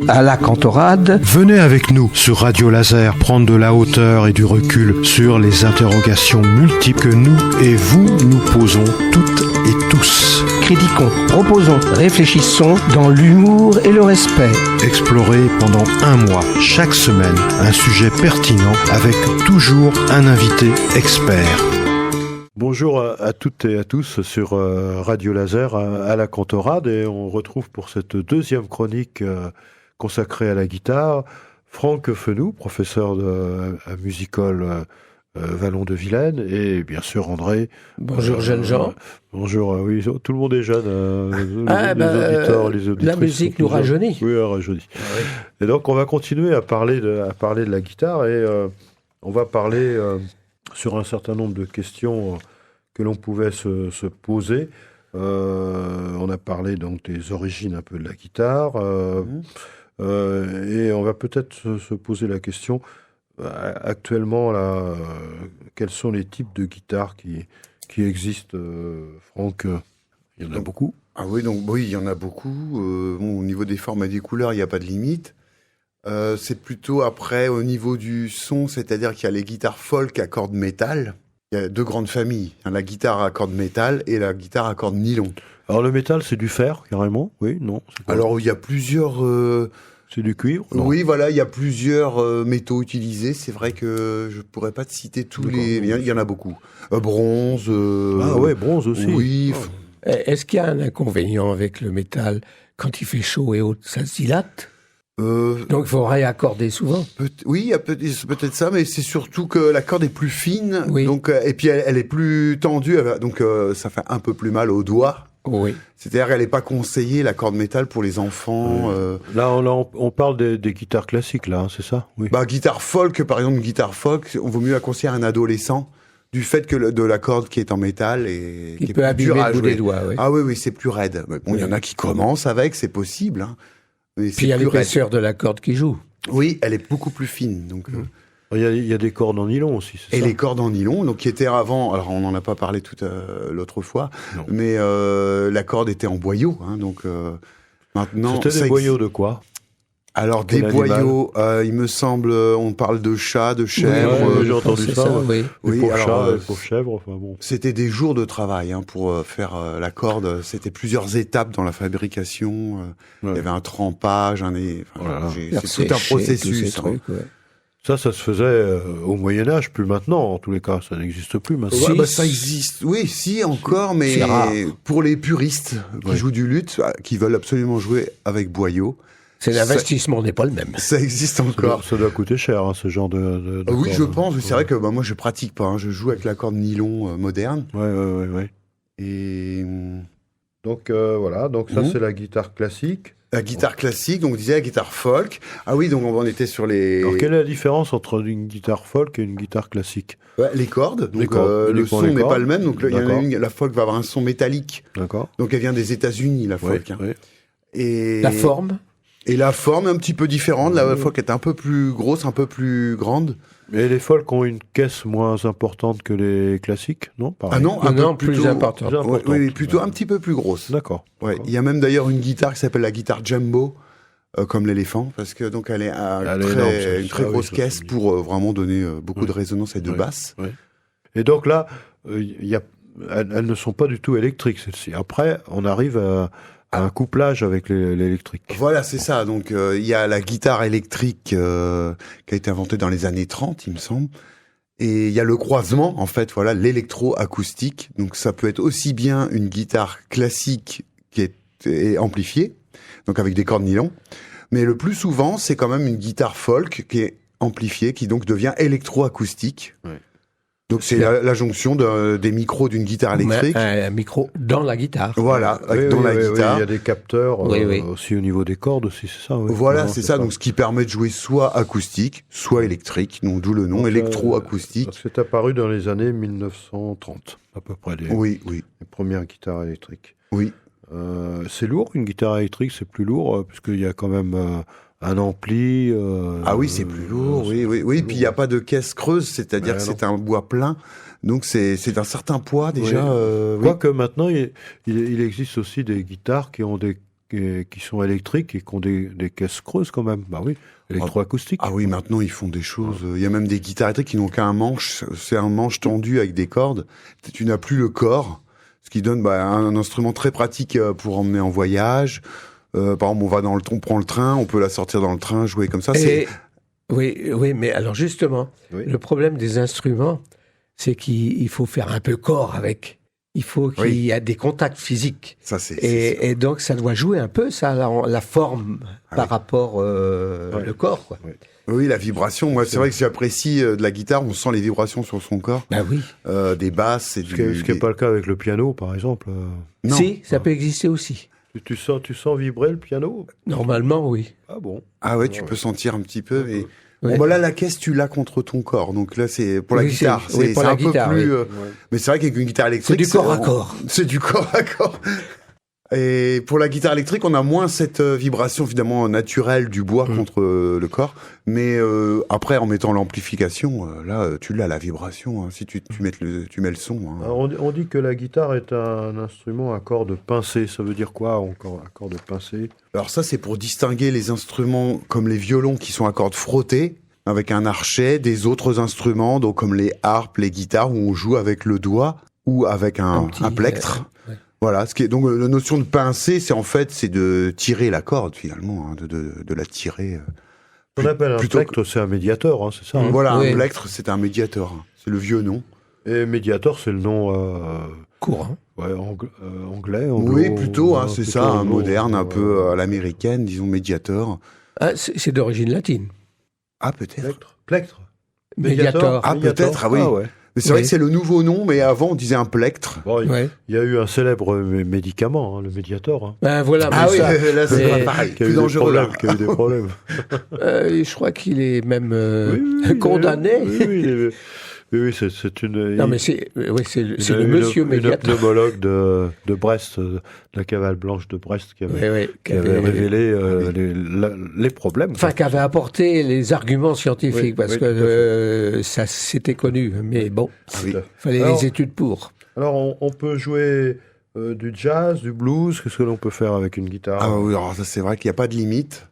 à la cantorade. Venez avec nous sur Radio Laser prendre de la hauteur et du recul sur les interrogations multiples que nous et vous nous posons toutes et tous. Critiquons, proposons, réfléchissons dans l'humour et le respect. Explorez pendant un mois, chaque semaine, un sujet pertinent avec toujours un invité expert. Bonjour à toutes et à tous sur Radio Laser à la cantorade, et on retrouve pour cette deuxième chronique consacrée à la guitare Franck Fenoux, professeur à Music-Hall Vallon de Vilaine, et bien sûr André. Bonjour jeunes gens. Bonjour, oui, tout le monde est jeune, les auditeurs. La musique nous rajeunit. Oui, rajeunit. Ah, oui. Et donc on va continuer à parler de la guitare, et on va parler sur un certain nombre de questions que l'on pouvait se poser. On a parlé donc des origines un peu de la guitare, et on va peut-être se poser la question actuellement là, quels sont les types de guitares qui existent, Franck? Il y en a beaucoup. Ah oui, donc oui, il y en a beaucoup. Au niveau des formes et des couleurs, il n'y a pas de limite. C'est plutôt après au niveau du son, c'est-à-dire qu'il y a les guitares folk à cordes métal. Il y a deux grandes familles, la guitare à cordes métal et la guitare à cordes nylon. Alors le métal, c'est du fer, carrément? Oui, non? Alors il y a plusieurs... C'est du cuivre? Oui, voilà, il y a plusieurs métaux utilisés. C'est vrai que je ne pourrais pas te citer tous les... Il y en a beaucoup. Bronze... Ah ouais, bronze aussi. Oui. Oh. Est-ce qu'il y a un inconvénient avec le métal? Quand il fait chaud et haut, ça se dilate? Donc il faut réaccorder souvent. Oui, il y a peut-être ça, mais c'est surtout que la corde est plus fine, oui. Donc, et puis elle est plus tendue, donc ça fait un peu plus mal aux doigts. Oui. C'est-à-dire qu'elle n'est pas conseillée, la corde métal, pour les enfants. Là, on parle des guitares classiques, là, hein, c'est ça? Oui. Guitare folk, par exemple, guitare folk, on vaut mieux la conseiller à un adolescent, du fait que de la corde qui est en métal et qui peut abîmer le bout des doigts. Oui. Ah oui, c'est plus raide. Bon, il y en a qui commencent avec, c'est possible, hein. Puis il y a l'épaisseur de la corde qui joue. Oui, elle est beaucoup plus fine. Donc, il y a des cordes en nylon aussi, c'est et ça? les cordes en nylon, donc qui étaient avant, alors on n'en a pas parlé l'autre fois, mais la corde était en boyau. Hein, donc maintenant... C'était des boyaux de quoi? Alors des boyaux, il me semble, on parle de chats, de chèvres. Oui, j'ai entendu ça. Oui, pauvres alors, chats, pauvres chèvres, enfin bon. C'était des jours de travail pour faire la corde. C'était plusieurs étapes dans la fabrication. Il y avait un trempage, c'est tout un processus. Trucs, Ça se faisait au Moyen-Âge, plus maintenant, en tous les cas. Ça n'existe plus maintenant. Ça existe, oui, si, encore, mais pour les puristes qui jouent du luth, qui veulent absolument jouer avec boyau, l'investissement n'est pas le même. Ça existe encore. Ça doit coûter cher, hein, ce genre de oui, je pense. C'est vrai que moi, je pratique pas. Je joue avec la corde nylon moderne. Ouais. Et donc voilà. Donc ça, c'est la guitare classique. La guitare classique. Donc on disait la guitare folk. Ah oui, donc on était sur les. Alors quelle est la différence entre une guitare folk et une guitare classique? Les cordes. Donc le son n'est pas le même. Donc la folk va avoir un son métallique. D'accord. Donc elle vient des États-Unis, la folk. Ouais. Et la forme. Et la forme est un petit peu différente. La folk est un peu plus grosse, un peu plus grande. Et les folk ont une caisse moins importante que les classiques, non? Ah non, plus importante. Oui, plutôt un petit peu plus grosse. D'accord. Ouais, il y a même d'ailleurs une guitare qui s'appelle la guitare Jumbo, comme l'éléphant, parce que donc elle est une très grosse caisse pour vraiment donner beaucoup de résonance et de basse. Ouais. Et donc là, elles ne sont pas du tout électriques, celles-ci. Après, on arrive à un couplage avec l'électrique. Voilà, c'est ça. Donc, il y a la guitare électrique qui a été inventée dans les années 30, il me semble. Et il y a le croisement, en fait, voilà, l'électro-acoustique. Donc, ça peut être aussi bien une guitare classique qui est amplifiée, donc avec des cordes nylon. Mais le plus souvent, c'est quand même une guitare folk qui est amplifiée, qui donc devient électro-acoustique. Ouais. Donc c'est la jonction des micros d'une guitare électrique. Un micro dans la guitare. Voilà, dans la guitare. Il y a des capteurs aussi au niveau des cordes aussi, c'est ça. Oui. Voilà, c'est ça. Donc ce qui permet de jouer soit acoustique, soit électrique. Donc d'où le nom électro-acoustique. C'est apparu dans les années 1930 à peu près. Les premières guitares électriques. Oui. C'est lourd une guitare électrique, c'est plus lourd puisqu'il y a quand même un ampli. Ah oui, c'est plus lourd. Oui. Puis il n'y a pas de caisse creuse, c'est-à-dire que c'est un bois plein. Donc c'est d'un certain poids déjà. Quoique maintenant, il existe aussi des guitares qui ont des qui sont électriques et qui ont des caisses creuses quand même. Bah oui, électroacoustique. Ah oui, maintenant ils font des choses. Il y a même des guitares électriques qui n'ont qu'un manche. C'est un manche tendu avec des cordes. Tu n'as plus le corps, ce qui donne un instrument très pratique pour emmener en voyage. Par exemple, on prend le train, on peut la sortir dans le train, jouer comme ça. Oui, mais alors justement, le problème des instruments, c'est qu'il faut faire un peu corps avec. Il faut qu'il y ait des contacts physiques. Ça, c'est et donc, ça doit jouer un peu, ça, la forme par rapport le corps, quoi. Oui, la vibration. Moi, c'est vrai que j'apprécie de la guitare. On sent les vibrations sur son corps. Ben oui. Des basses. Ce qui n'est pas le cas avec le piano, par exemple. Non. Si, ça peut exister aussi. Tu sens vibrer le piano ? Normalement, oui. Ah bon ? Ah ouais, tu peux sentir un petit peu. Mais... Bon, là, la caisse, tu l'as contre ton corps. Donc là, c'est pour la guitare. C'est un peu plus. Mais c'est vrai qu'avec une guitare électrique. C'est du corps à corps. C'est du corps à corps. Et pour la guitare électrique, on a moins cette vibration évidemment naturelle du bois contre le corps. Mais après, en mettant l'amplification, là, tu l'as la vibration. Hein, si tu mets le son. Hein. Alors, on dit que la guitare est un instrument à cordes pincées. Ça veut dire quoi, encore à cordes pincées ? Alors ça, c'est pour distinguer les instruments comme les violons qui sont à cordes frottées avec un archet des autres instruments, donc comme les harpes, les guitares où on joue avec le doigt ou avec un plectre. Voilà, donc la notion de pincer, c'est de tirer la corde finalement, hein, de la tirer. On appelle un plectre, c'est un médiator, hein, c'est ça. Hein. Voilà, un plectre, c'est un médiator. Hein. C'est le vieux nom. Et médiator, c'est le nom courant. Ouais, anglais. Oui, plutôt, hein, c'est ça, un moderne, un peu à l'américaine, disons médiator. Ah, c'est d'origine latine. Ah, peut-être. Plectre. Médiator. Ah, peut-être, ah oui. Ah, ouais. Mais c'est vrai que c'est le nouveau nom, mais avant on disait un plectre. Bon, il y a eu un célèbre médicament, hein, le Médiator. Hein. Ben voilà. Ah oui, là c'est pas pareil. Qui a eu des problèmes. Je crois qu'il est même condamné. Oui, c'est une. Non, mais c'est le monsieur Médiator. Une pneumologue de Brest, de la cavale blanche de Brest, qui avait révélé les problèmes. Enfin, qui avait apporté les arguments scientifiques, parce que ça c'était connu. Mais bon, il fallait les études pour. Alors, on peut jouer du jazz, du blues. Qu'est-ce que l'on peut faire avec une guitare ? Ah oui, alors ça, c'est vrai qu'il n'y a pas de limite.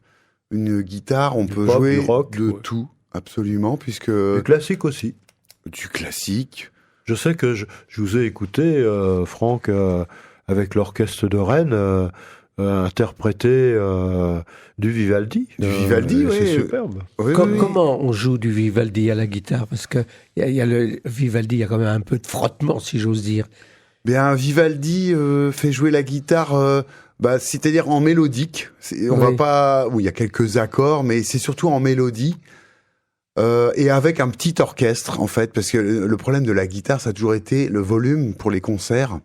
Une guitare, on peut pop, jouer du rock, de tout, absolument, puisque. Du classique aussi. Du classique. Je sais que je vous ai écouté, Franck, avec l'orchestre de Rennes, interpréter du Vivaldi. Du Vivaldi, oui. C'est superbe. Oui, Comment on joue du Vivaldi à la guitare ? Parce que y a le Vivaldi, il y a quand même un peu de frottement, si j'ose dire. Bien, Vivaldi fait jouer la guitare, c'est-à-dire en mélodique. On va pas. Oui, il y a quelques accords, mais c'est surtout en mélodie. Et avec un petit orchestre, en fait, parce que le problème de la guitare, ça a toujours été le volume pour les concerts.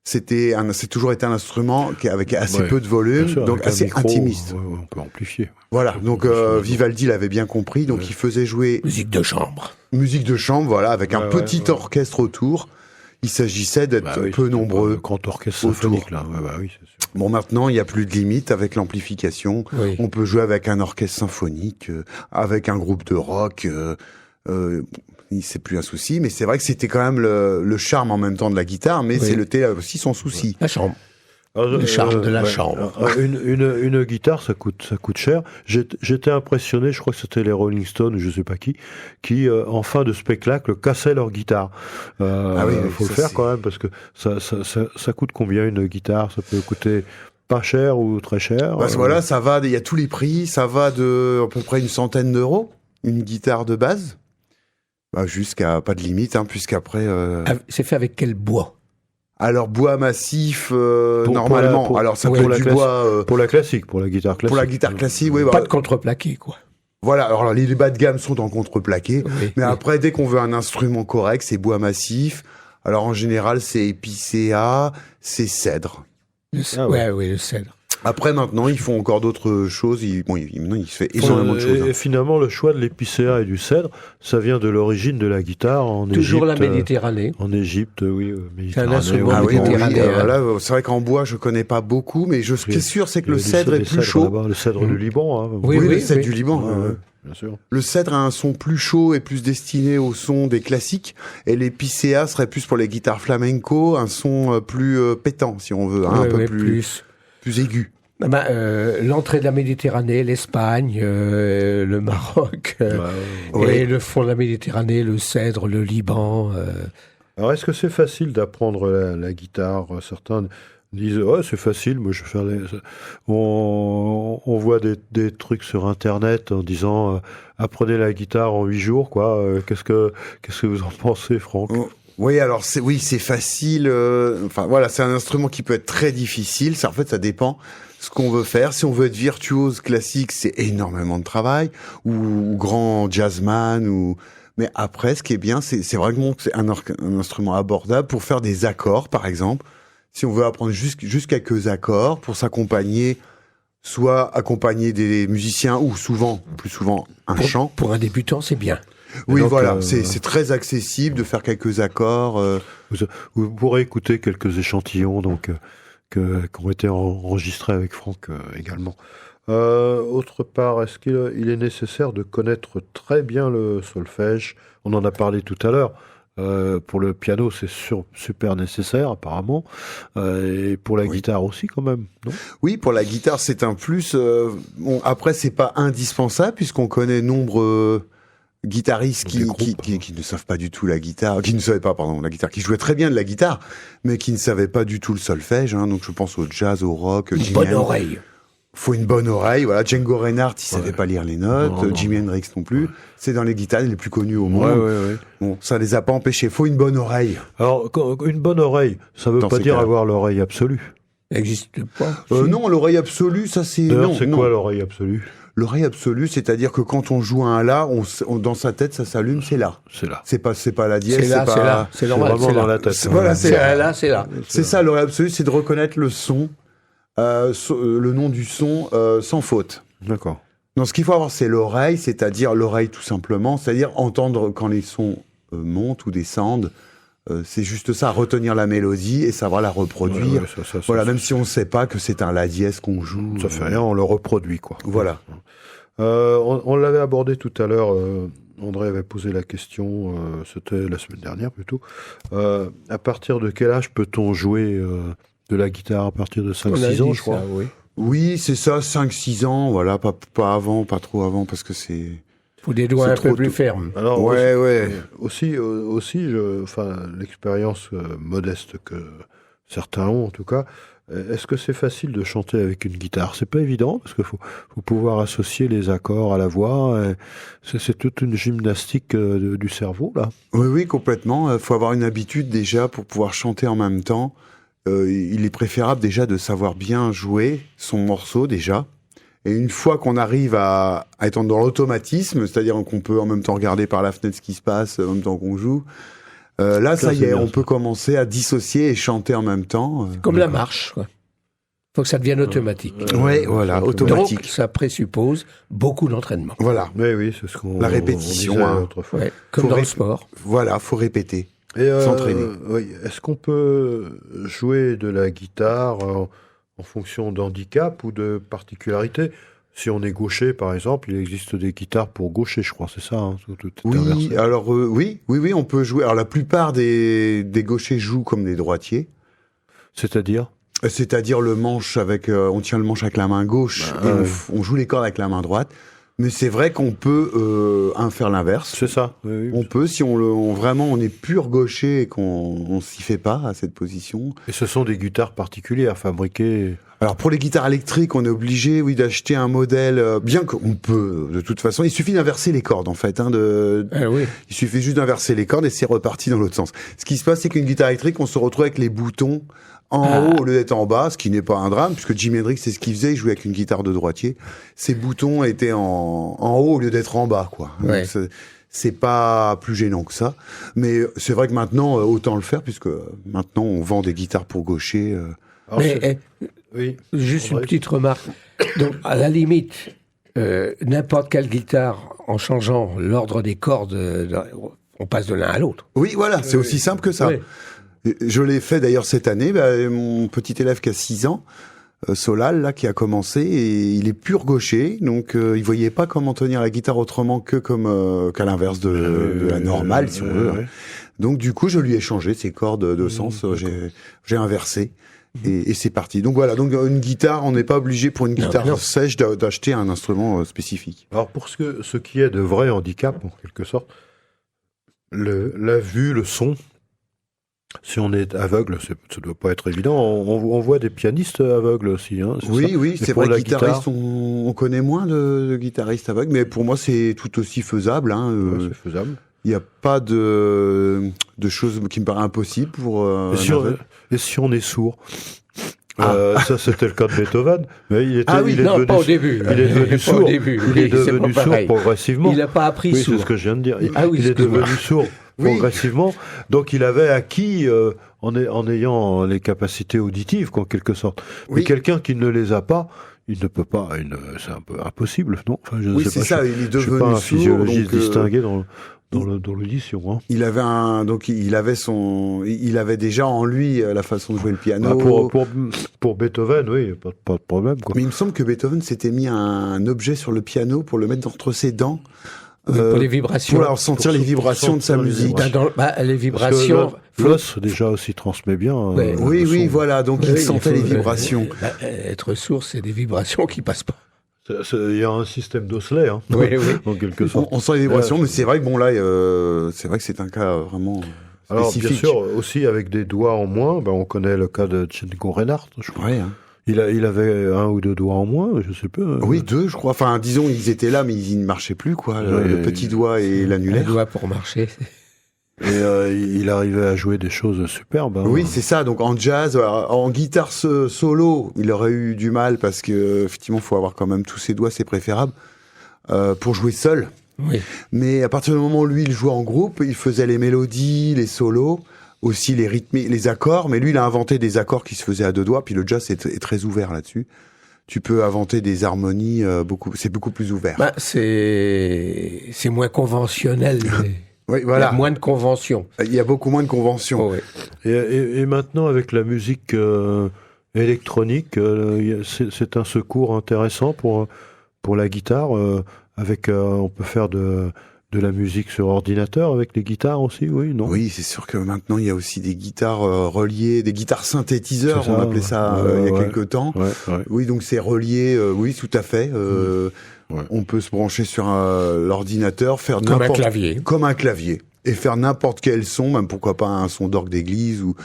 C'est toujours été un instrument avec assez peu de volume, sûr, donc assez micro, intimiste. On peut amplifier. Voilà, donc Vivaldi l'avait bien compris, donc il faisait jouer... Musique de chambre. Musique de chambre, voilà, avec un petit orchestre autour. Il s'agissait d'être peu nombreux. Grand orchestre symphonique, là. Oui, c'est sûr. Bon, maintenant, il n'y a plus de limite avec l'amplification. Oui. On peut jouer avec un orchestre symphonique, avec un groupe de rock. C'est plus un souci, mais c'est vrai que c'était quand même le charme en même temps de la guitare, mais c'était aussi son souci. La chambre. Le charme de la chambre. Une guitare, ça coûte cher. J'étais impressionné, je crois que c'était les Rolling Stones, je sais pas qui en fin de spectacle cassaient leur guitare. Faut le faire quand même, parce que ça coûte combien une guitare ? Ça peut coûter pas cher ou très cher. Voilà, ça va. Il y a tous les prix. Ça va de à peu près 100 € une guitare de base, jusqu'à pas de limite, puisqu'après. C'est fait avec quel bois ? Alors, bois massif, normalement. Alors, ça peut être du bois... Pour la classique, pour la guitare classique. Pour la guitare classique, oui. Pas de contreplaqué, quoi. Voilà, alors les bas de gamme sont en contreplaqué. Mais après, dès qu'on veut un instrument correct, c'est bois massif. Alors, en général, c'est épicéa, c'est cèdre. Le cèdre. Après, maintenant, ils font encore d'autres choses. Maintenant, il se fait énormément de choses. Et finalement, le choix de l'épicéa et du cèdre, ça vient de l'origine de la guitare en Égypte. Toujours la Méditerranée. En Égypte, oui. C'est un instrument méditerranéen. Là, c'est vrai qu'en bois, je connais pas beaucoup, mais ce qui est sûr, c'est que le cèdre est plus chaud. Le cèdre du Liban. Hein. Oui, le cèdre du Liban. Bien sûr. Le cèdre a un son plus chaud et plus destiné au son des classiques, et l'épicéa serait plus pour les guitares flamenco, un son plus pétant, si on veut, un peu plus aigu. L'entrée de la Méditerranée, l'Espagne, le Maroc, et le fond de la Méditerranée, le Cèdre, le Liban. Alors, est-ce que c'est facile d'apprendre la guitare? Certains disent c'est facile, moi je vais faire on voit des trucs sur internet en disant apprenez la guitare en 8 jours, quoi. Qu'est-ce que vous en pensez, Franck? Oui, alors c'est facile. Enfin voilà, c'est un instrument qui peut être très difficile. Ça, en fait, ça dépend ce qu'on veut faire. Si on veut être virtuose classique, c'est énormément de travail, ou grand jazzman, Mais après, ce qui est bien, c'est vraiment que c'est un instrument abordable pour faire des accords, par exemple. Si on veut apprendre juste quelques accords pour s'accompagner, soit accompagner des musiciens ou plus souvent un chant. Pour un débutant, c'est bien. Oui, donc, voilà, c'est très accessible de faire quelques accords. Vous pourrez écouter quelques échantillons qui ont été enregistrés avec Franck également. Autre part, est-ce qu'il est nécessaire de connaître très bien le solfège? On en a parlé tout à l'heure. Pour le piano, c'est super nécessaire apparemment, et pour la guitare aussi quand même, non? Oui, pour la guitare, c'est un plus. Après, c'est pas indispensable puisqu'on connaît nombreux guitaristes qui ne savent pas du tout la guitare, qui ne savaient pas, la guitare, qui jouaient très bien de la guitare, mais qui ne savaient pas du tout le solfège. Donc je pense au jazz, au rock. Une bonne oreille. Faut une bonne oreille, voilà. Django Reinhardt, il savait pas lire les notes. Non. Jimi Hendrix non plus. Ouais. C'est dans les guitares les plus connues au monde. Ouais. Bon, ça les a pas empêchés. Faut une bonne oreille. Alors, une bonne oreille, ça veut pas dire avoir l'oreille absolue. Ça n'existe pas. Non, l'oreille absolue, ça c'est. D'ailleurs, c'est quoi l'oreille absolue? L'oreille absolue, c'est-à-dire que quand on joue un la, dans sa tête, ça s'allume, c'est là. C'est là. C'est pas la dièse, c'est là. C'est normal. C'est vraiment dans la tête. Voilà, c'est là. C'est ça, l'oreille absolue, c'est de reconnaître le son. Le nom du son sans faute. D'accord. Donc ce qu'il faut avoir, c'est l'oreille, c'est-à-dire l'oreille tout simplement, c'est-à-dire entendre quand les sons montent ou descendent. C'est juste ça, retenir la mélodie et savoir la reproduire. Voilà, même si on ne sait pas que c'est un la dièse qu'on joue. Ça fait rien, on le reproduit, quoi. Voilà. On l'avait abordé tout à l'heure. André avait posé la question, c'était la semaine dernière plutôt. À partir de quel âge peut-on jouer de la guitare? À partir de 5-6 ans, je crois. Oui, c'est ça, 5-6 ans, voilà, pas avant, pas trop avant, parce que c'est... Faut des doigts un peu plus fermes. Alors, ouais. Aussi, l'expérience modeste que certains ont, en tout cas, est-ce que c'est facile de chanter avec une guitare? C'est pas évident, parce qu'il faut pouvoir associer les accords à la voix. C'est toute une gymnastique du cerveau, là. Oui, complètement. Il faut avoir une habitude déjà pour pouvoir chanter en même temps. Il est préférable déjà de savoir bien jouer son morceau déjà. Et une fois qu'on arrive à être dans l'automatisme, c'est-à-dire qu'on peut en même temps regarder par la fenêtre ce qui se passe en même temps qu'on joue, là, ça y est, on peut commencer à dissocier et chanter en même temps. Comme la marche, quoi. Faut que ça devienne automatique. Oui, voilà, automatique. Donc, ça présuppose beaucoup d'entraînement. Voilà. Oui, c'est ce qu'on... La répétition, autrefois. Ouais, comme dans le sport. Voilà, faut répéter. S'entraîner. Oui. Est-ce qu'on peut jouer de la guitare en fonction d'handicap ou de particularité? Si on est gaucher, par exemple, il existe des guitares pour gaucher, je crois, c'est ça, hein, tout oui, alors oui, on peut jouer. Alors la plupart des gauchers jouent comme des droitiers. C'est-à-dire le manche on tient le manche avec la main gauche et on joue les cordes avec la main droite. Mais c'est vrai qu'on peut faire l'inverse. C'est ça. Oui. On peut, si on est pur gaucher et qu'on s'y fait pas à cette position. Et ce sont des guitares particulières fabriquées. Alors pour les guitares électriques, on est obligé, d'acheter un modèle. Bien qu'on peut, de toute façon, il suffit d'inverser les cordes en fait. Il suffit juste d'inverser les cordes et c'est reparti dans l'autre sens. Ce qui se passe, c'est qu'une guitare électrique, on se retrouve avec les boutons en haut au lieu d'être en bas, ce qui n'est pas un drame, puisque Jimi Hendrix, c'est ce qu'il faisait, il jouait avec une guitare de droitier. Ses boutons étaient en haut au lieu d'être en bas, quoi. Ouais. Donc, c'est pas plus gênant que ça. Mais c'est vrai que maintenant, autant le faire, puisque maintenant, on vend des guitares pour gaucher. Juste une petite remarque. Donc, à la limite, n'importe quelle guitare, en changeant l'ordre des cordes, on passe de l'un à l'autre. Oui, voilà, c'est aussi simple que ça. Oui. Je l'ai fait d'ailleurs cette année. Mon petit élève qui a 6 ans, Solal, là, qui a commencé, et il est pur gaucher, donc il voyait pas comment tenir la guitare autrement que qu'à l'inverse de la normale, si on veut. Donc du coup, je lui ai changé ses cordes de sens. J'ai inversé. Et c'est parti. Donc voilà, donc une guitare, on n'est pas obligé pour une guitare sèche d'acheter un instrument spécifique. Alors pour ce qui est de vrai handicap, en quelque sorte, la vue, le son, si on est aveugle, ça ne doit pas être évident. On voit des pianistes aveugles aussi. Hein, oui, c'est vrai, guitaristes, on connaît moins de guitaristes aveugles, mais pour moi c'est tout aussi faisable. Hein, c'est faisable. Il n'y a pas de choses qui me paraissent impossibles pour et si on est sourd ça, c'était le cas de Beethoven. Mais il est devenu, pas au début. Il est devenu sourd. Il est devenu sourd progressivement. Il n'a pas appris sourd. C'est ce que je viens de dire. Il est devenu sourd progressivement. Donc, il avait acquis en ayant les capacités auditives, en quelque sorte. Mais quelqu'un qui ne les a pas, il ne peut pas. C'est un peu impossible, non? Enfin, je ne sais c'est pas, ça. Il est devenu sourd. Je suis pas un physiologiste distingué dans l'audition. Hein. Il avait déjà en lui la façon de jouer le piano. Pour Beethoven, oui, pas de problème. Quoi. Mais il me semble que Beethoven s'était mis un objet sur le piano pour le mettre entre ses dents. Pour les vibrations. Pour sentir les vibrations de sa musique. Les vibrations. L'os, déjà, aussi transmet bien. Oui, voilà. Donc il sentait les vibrations. Être sourd, c'est des vibrations qui passent pas. Il y a un système d'osselet, hein, en quelque sorte. On sent les vibrations, mais c'est vrai que là, c'est vrai que c'est un cas vraiment spécifique. Alors, bien sûr, aussi avec des doigts en moins, on connaît le cas de Django Reinhardt, je crois. Ouais, hein. Il avait 1 ou 2 doigts en moins, je sais pas. Oui, 2, je crois. Enfin, disons, ils étaient là, mais ils ne marchaient plus, quoi. Le petit doigt et l'annulaire. Le doigt pour marcher. Et il arrivait à jouer des choses superbes. Hein. Oui, c'est ça. Donc en jazz, en guitare solo, il aurait eu du mal parce que effectivement, faut avoir quand même tous ses doigts, c'est préférable pour jouer seul. Oui. Mais à partir du moment où lui, il jouait en groupe, il faisait les mélodies, les solos, aussi les rythmes, les accords. Mais lui, il a inventé des accords qui se faisaient à 2 doigts. Puis le jazz est très ouvert là-dessus. Tu peux inventer des harmonies c'est beaucoup plus ouvert. C'est moins conventionnel. Oui, voilà. Il y a moins de conventions. Il y a beaucoup moins de conventions. Oui. Et maintenant, avec la musique électronique, c'est un secours intéressant pour la guitare. On peut faire de la musique sur ordinateur avec les guitares aussi, oui, non? Oui, c'est sûr que maintenant, il y a aussi des guitares reliées, des guitares synthétiseurs, on appelait ça il y a quelques temps. Ouais. Oui, donc c'est relié, oui, tout à fait. On peut se brancher sur l'ordinateur, faire comme un clavier, et faire n'importe quel son, même pourquoi pas un son d'orgue d'église ou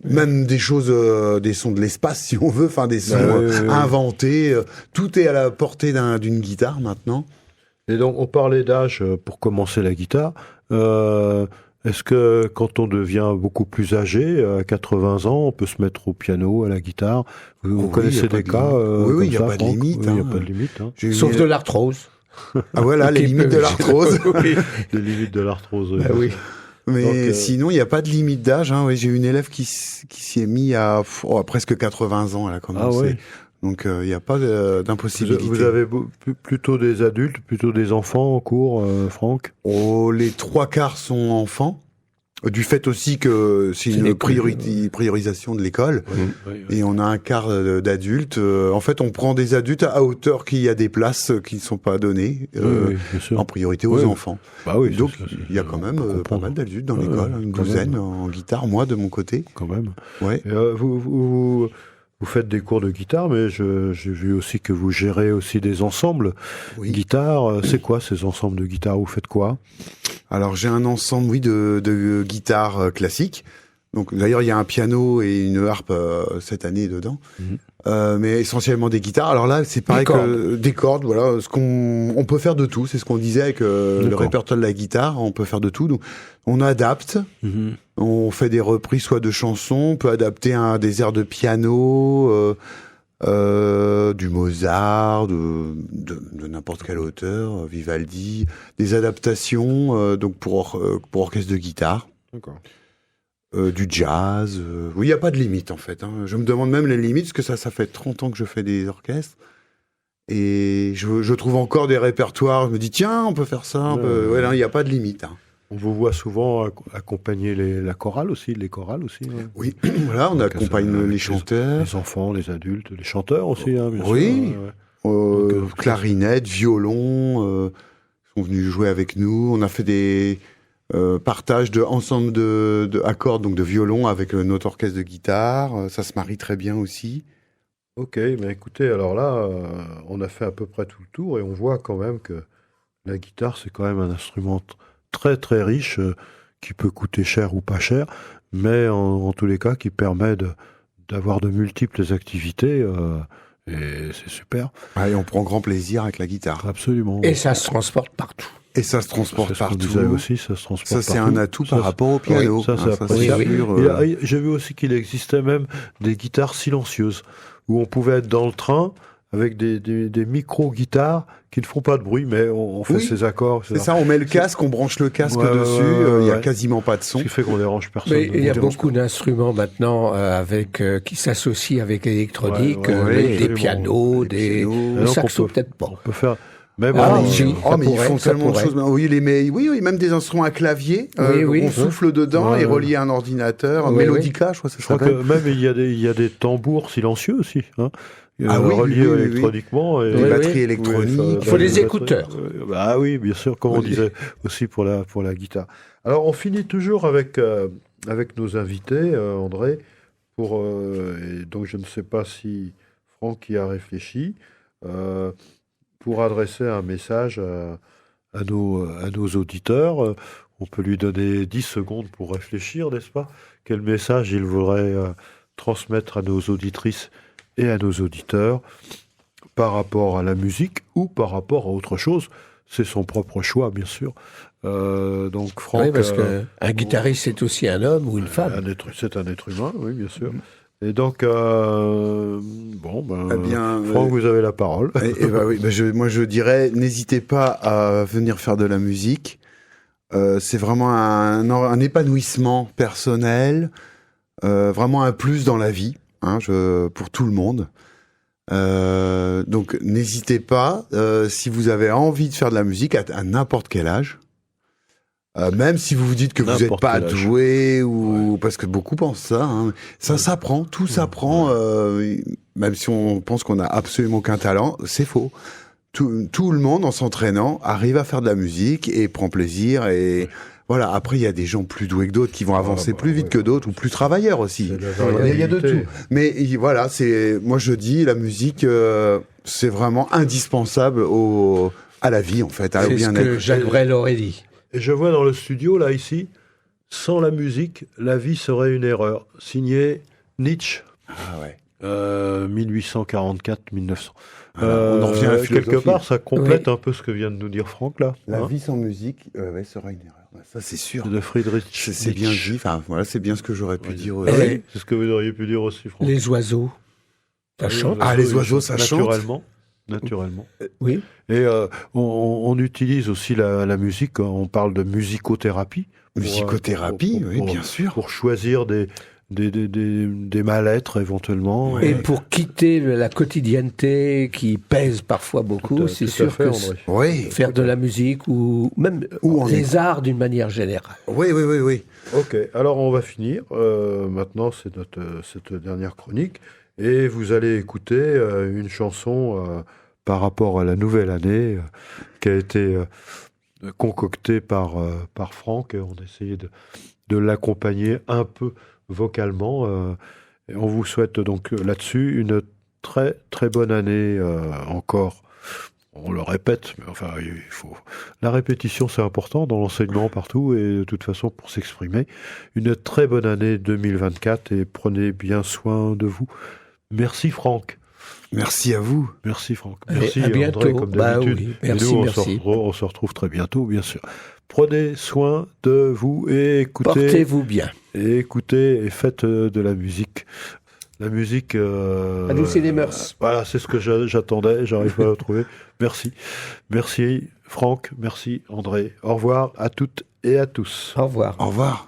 même des choses, des sons de l'espace si on veut, enfin des sons inventés. Tout est à la portée d'une guitare maintenant. Et donc on parlait d'âge pour commencer la guitare. Est-ce que quand on devient beaucoup plus âgé, à 80 ans, on peut se mettre au piano, à la guitare? Vous connaissez des cas Oui, il n'y a pas de limite. Il n'y a pas de limite. Sauf de l'arthrose. Ah voilà, les limites de l'arthrose. Les limites de l'arthrose. Oui. Mais donc, sinon, il n'y a pas de limite d'âge. Hein. Oui, j'ai une élève qui s'y est mis à presque 80 ans. Elle a commencé. Ah ouais. Donc, il n'y a pas d'impossibilité. Vous avez plutôt des adultes, plutôt des enfants en cours, Franck? Les 3/4 sont enfants. Du fait aussi que c'est une priorisation de l'école. Oui. Et on a un quart d'adultes. En fait, on prend des adultes à hauteur qu'il y a des places qui ne sont pas données, bien sûr. En priorité aux enfants. Bah oui, donc, il y a quand même pas mal d'adultes dans l'école, une douzaine en guitare, moi de mon côté. Quand même. Ouais. Vous faites des cours de guitare, mais j'ai vu aussi que vous gérez aussi des ensembles guitare. C'est quoi ces ensembles de guitare? Vous faites quoi? Alors j'ai un ensemble, de guitare classique. Donc d'ailleurs il y a un piano et une harpe cette année dedans, mais essentiellement des guitares. Alors là c'est pareil que des cordes. Voilà, on peut faire de tout. C'est ce qu'on disait avec le répertoire de la guitare. On peut faire de tout. Donc on adapte. On fait des reprises soit de chansons. On peut adapter des airs de piano. Du Mozart, de n'importe quel auteur, Vivaldi, des adaptations donc pour orchestre de guitare. D'accord. Du jazz. Oui, il n'y a pas de limite en fait. Hein. Je me demande même les limites parce que ça fait 30 ans que je fais des orchestres et je trouve encore des répertoires. Je me dis tiens, on peut faire ça. Il n'y a pas de limite. Hein. On vous voit souvent accompagner la chorale aussi, les chorales aussi. Hein. Oui, voilà, on accompagne les chanteurs. Les enfants, les adultes, les chanteurs aussi, hein, bien sûr. Oui, clarinette, violon, sont venus jouer avec nous. On a fait partage de ensemble de accords, donc de violon avec notre orchestre de guitare. Ça se marie très bien aussi. Ok, mais écoutez, alors là, on a fait à peu près tout le tour et on voit quand même que la guitare, c'est quand même un instrument très très riche qui peut coûter cher ou pas cher, mais en tous les cas qui permet d'avoir de multiples activités et c'est super. Et on prend grand plaisir avec la guitare. Absolument. Et ça se transporte partout. Et ça se transporte partout. Disait aussi, ça se transporte ça, c'est un atout par rapport au piano. Oui, ça, j'ai vu aussi qu'il existait même des guitares silencieuses, où on pouvait être dans le train avec des micro-guitares qui ne font pas de bruit, mais on fait ses accords. C'est ça, on met le casque, on branche le casque dessus, il n'y a quasiment pas de son. Ce qui fait qu'on dérange personne. Mais il y a beaucoup d'instruments maintenant qui s'associent avec l'électronique, des pianos, des saxos, peut-être pas. On peut faire... Mais ils font tellement de choses. Oui, même des instruments à clavier. On souffle dedans et relié à un ordinateur. Melodica, je crois que ça s'appelle. Je crois que même il y a des tambours silencieux aussi. Hein, reliés électroniquement. Et des batteries électroniques. Il faut des écouteurs. Oui, bien sûr, comme on disait aussi pour la guitare. Alors, on finit toujours avec nos invités, André. Et donc, je ne sais pas si Franck y a réfléchi. Pour adresser un message à nos auditeurs. On peut lui donner 10 secondes pour réfléchir, n'est-ce pas? Quel message il voudrait transmettre à nos auditrices et à nos auditeurs par rapport à la musique ou par rapport à autre chose. C'est son propre choix, bien sûr. Donc, Franck... Oui, parce qu'un guitariste, c'est aussi un homme ou une femme. C'est un être humain, oui, bien sûr. Et donc, Franck, vous avez la parole. Moi, je dirais, n'hésitez pas à venir faire de la musique. C'est vraiment un épanouissement personnel, vraiment un plus dans la vie, pour tout le monde. Donc, n'hésitez pas, si vous avez envie de faire de la musique à n'importe quel âge. Même si vous vous dites que vous n'êtes pas doué parce que beaucoup pensent ça, ça s'apprend, tout s'apprend. Même si on pense qu'on n'a absolument aucun talent, c'est faux. Tout le monde, en s'entraînant, arrive à faire de la musique et prend plaisir. Et voilà. Après, il y a des gens plus doués que d'autres qui vont avancer plus vite que d'autres ou plus travailleurs aussi. Il y a de tout. Mais voilà, moi je dis, la musique, c'est vraiment indispensable à la vie en fait, au bien-être. C'est ce que Jacques Brel aurait dit. Et je vois dans le studio, là, ici, sans la musique, la vie serait une erreur. Signé Nietzsche. 1844-1900. On en revient à la philosophie. Quelque part, ça complète un peu ce que vient de nous dire Franck, là. La vie sans musique serait une erreur. Ça, c'est sûr. De Friedrich. C'est bien dit. Enfin, voilà, c'est bien ce que j'aurais pu dire. C'est ce que vous auriez pu dire aussi, Franck. Les oiseaux, ça chante. Les oiseaux, ça chante. Naturellement. Oui. Et on utilise aussi la musique, on parle de musicothérapie. Musicothérapie, oui, bien sûr. Pour choisir des mal-être éventuellement. Et pour quitter la quotidienneté qui pèse parfois beaucoup, c'est sûr que faire de la musique ou même les arts d'une manière générale. Oui. Ok, alors on va finir. Maintenant, c'est cette dernière chronique. Et vous allez écouter une chanson par rapport à la nouvelle année qui a été concoctée par Franck. Et on a essayé de l'accompagner un peu vocalement. Et on vous souhaite donc là-dessus une très très bonne année encore. On le répète, mais enfin, la répétition, c'est important dans l'enseignement partout et de toute façon pour s'exprimer. Une très bonne année 2024 et prenez bien soin de vous. Merci Franck. Merci à vous. Merci Franck. Merci à bientôt. André, comme d'habitude. Merci, et nous, on se retrouve très bientôt, bien sûr. Prenez soin de vous et écoutez. Portez-vous bien. Et écoutez et faites de la musique. La musique... adoucir les mœurs. Voilà, c'est ce que j'attendais, j'arrive pas à le trouver. Merci. Merci Franck, merci André. Au revoir à toutes et à tous. Au revoir. Au revoir.